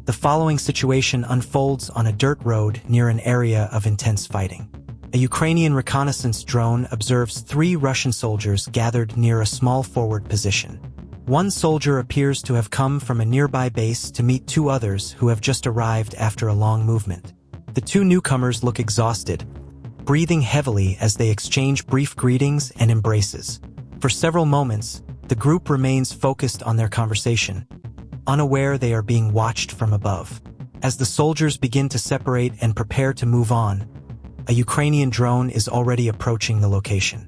The following situation unfolds on a dirt road near an area of intense fighting. A Ukrainian reconnaissance drone observes 3 Russian soldiers gathered near a small forward position. One soldier appears to have come from a nearby base to meet 2 others who have just arrived after a long movement. The 2 newcomers look exhausted, breathing heavily as they exchange brief greetings and embraces. For several moments, the group remains focused on their conversation, unaware they are being watched from above. As the soldiers begin to separate and prepare to move on, a Ukrainian drone is already approaching the location.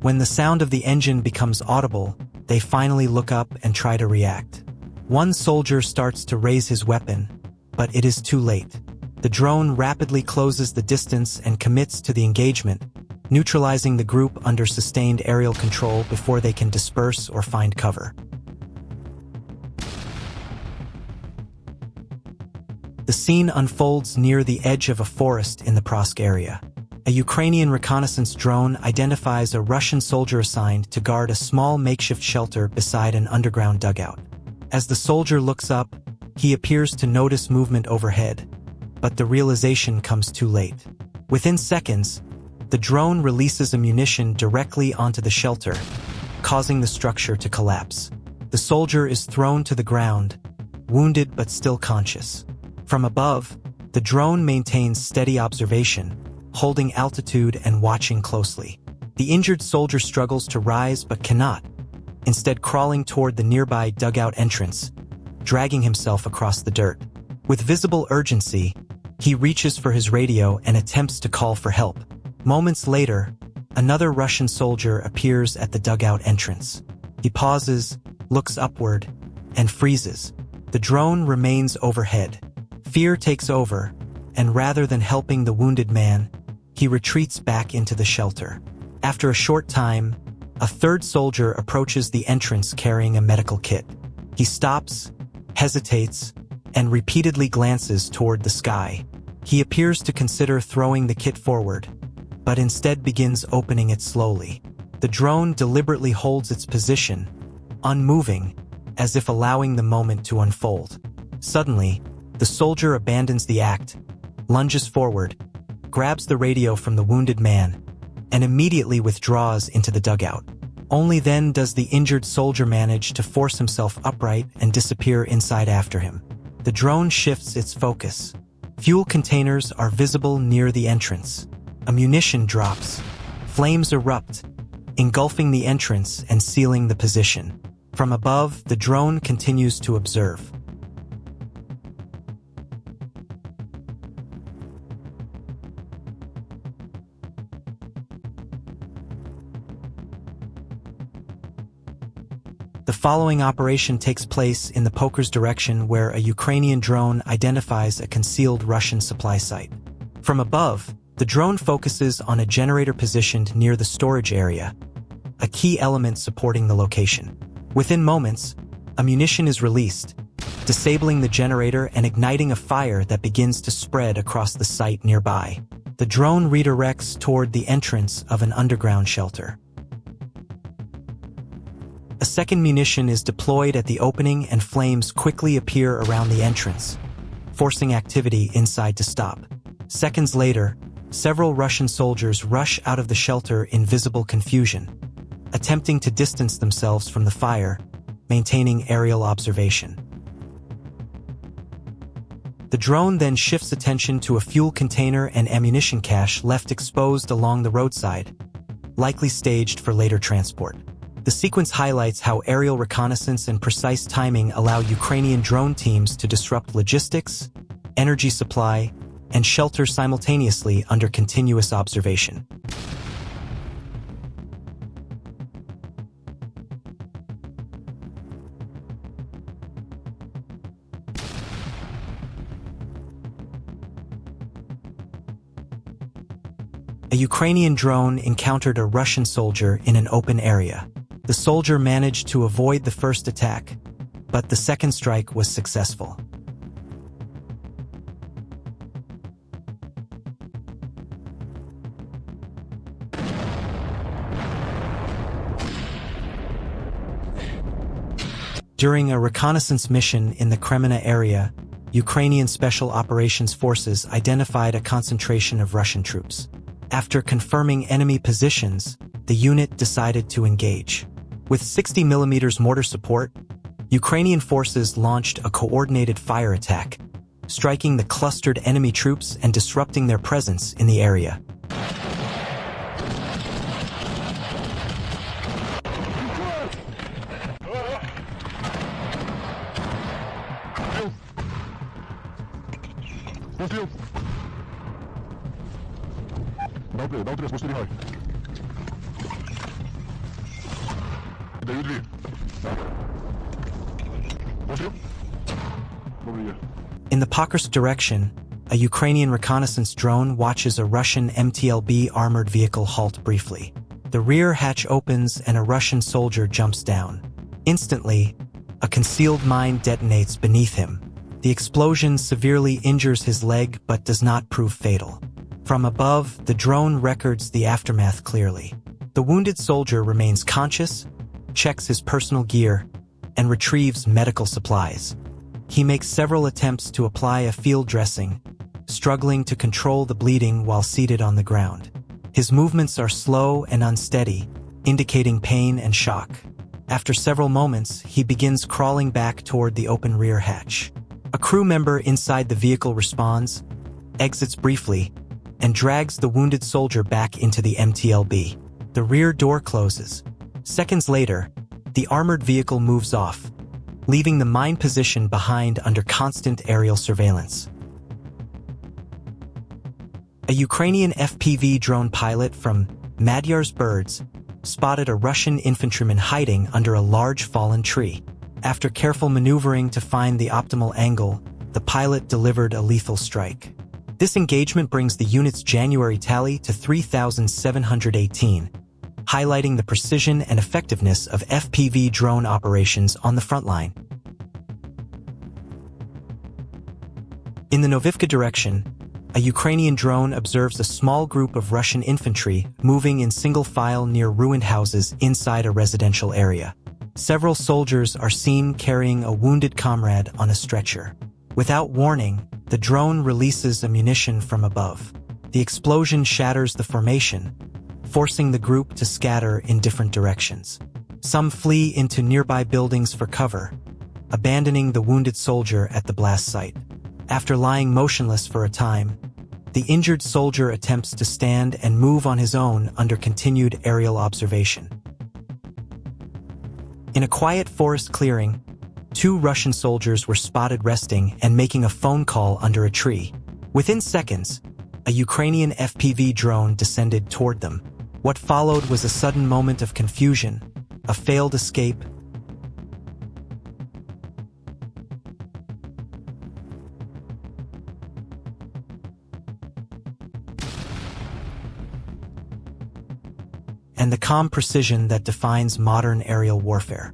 When the sound of the engine becomes audible, they finally look up and try to react. One soldier starts to raise his weapon, but it is too late. The drone rapidly closes the distance and commits to the engagement, neutralizing the group under sustained aerial control before they can disperse or find cover. The scene unfolds near the edge of a forest in the Prosk area. A Ukrainian reconnaissance drone identifies a Russian soldier assigned to guard a small makeshift shelter beside an underground dugout. As the soldier looks up, he appears to notice movement overhead, but the realization comes too late. Within seconds, the drone releases ammunition directly onto the shelter, causing the structure to collapse. The soldier is thrown to the ground, wounded but still conscious. From above, the drone maintains steady observation, holding altitude and watching closely. The injured soldier struggles to rise but cannot, instead crawling toward the nearby dugout entrance, dragging himself across the dirt. With visible urgency, he reaches for his radio and attempts to call for help. Moments later, another Russian soldier appears at the dugout entrance. He pauses, looks upward, and freezes. The drone remains overhead. Fear takes over, and rather than helping the wounded man, he retreats back into the shelter. After a short time, a 3rd soldier approaches the entrance carrying a medical kit. He stops, hesitates, and repeatedly glances toward the sky. He appears to consider throwing the kit forward, but instead begins opening it slowly. The drone deliberately holds its position, unmoving, as if allowing the moment to unfold. Suddenly, the soldier abandons the act, lunges forward, grabs the radio from the wounded man, and immediately withdraws into the dugout. Only then does the injured soldier manage to force himself upright and disappear inside after him. The drone shifts its focus. Fuel containers are visible near the entrance. Ammunition drops. Flames erupt, engulfing the entrance and sealing the position. From above, the drone continues to observe. The following operation takes place in the poker's direction where a Ukrainian drone identifies a concealed Russian supply site. From above, the drone focuses on a generator positioned near the storage area, a key element supporting the location. Within moments, ammunition is released, disabling the generator and igniting a fire that begins to spread across the site nearby. The drone redirects toward the entrance of an underground shelter. A second munition is deployed at the opening and flames quickly appear around the entrance, forcing activity inside to stop. Seconds later, several Russian soldiers rush out of the shelter in visible confusion, attempting to distance themselves from the fire, maintaining aerial observation. The drone then shifts attention to a fuel container and ammunition cache left exposed along the roadside, likely staged for later transport. The sequence highlights how aerial reconnaissance and precise timing allow Ukrainian drone teams to disrupt logistics, energy supply, and shelter simultaneously under continuous observation. A Ukrainian drone encountered a Russian soldier in an open area. The soldier managed to avoid the first attack, but the second strike was successful. During a reconnaissance mission in the Kreminna area, Ukrainian Special Operations Forces identified a concentration of Russian troops. After confirming enemy positions, the unit decided to engage. With 60mm mortar support, Ukrainian forces launched a coordinated fire attack, striking the clustered enemy troops and disrupting their presence in the area. Добре, спостерігай. Даю дві. Постріл. Добре є. In the Pokrovsk direction, a Ukrainian reconnaissance drone watches a Russian MTLB armored vehicle halt briefly. The rear hatch opens and a Russian soldier jumps down. Instantly, a concealed mine detonates beneath him. The explosion severely injures his leg but does not prove fatal. From above, the drone records the aftermath clearly. The wounded soldier remains conscious, checks his personal gear, and retrieves medical supplies. He makes several attempts to apply a field dressing, struggling to control the bleeding while seated on the ground. His movements are slow and unsteady, indicating pain and shock. After several moments, he begins crawling back toward the open rear hatch. A crew member inside the vehicle responds, exits briefly, and drags the wounded soldier back into the MTLB. The rear door closes. Seconds later, the armored vehicle moves off, leaving the mine position behind under constant aerial surveillance. A Ukrainian FPV drone pilot from Magyar's Birds spotted a Russian infantryman hiding under a large fallen tree. After careful maneuvering to find the optimal angle, the pilot delivered a lethal strike. This engagement brings the unit's January tally to 3,718, highlighting the precision and effectiveness of FPV drone operations on the front line. In the Novivka direction, a Ukrainian drone observes a small group of Russian infantry moving in single file near ruined houses inside a residential area. Several soldiers are seen carrying a wounded comrade on a stretcher. Without warning, the drone releases ammunition from above. The explosion shatters the formation, forcing the group to scatter in different directions. Some flee into nearby buildings for cover, abandoning the wounded soldier at the blast site. After lying motionless for a time, the injured soldier attempts to stand and move on his own under continued aerial observation. In a quiet forest clearing, 2 Russian soldiers were spotted resting and making a phone call under a tree. Within seconds, a Ukrainian FPV drone descended toward them. What followed was a sudden moment of confusion, a failed escape, and the calm precision that defines modern aerial warfare.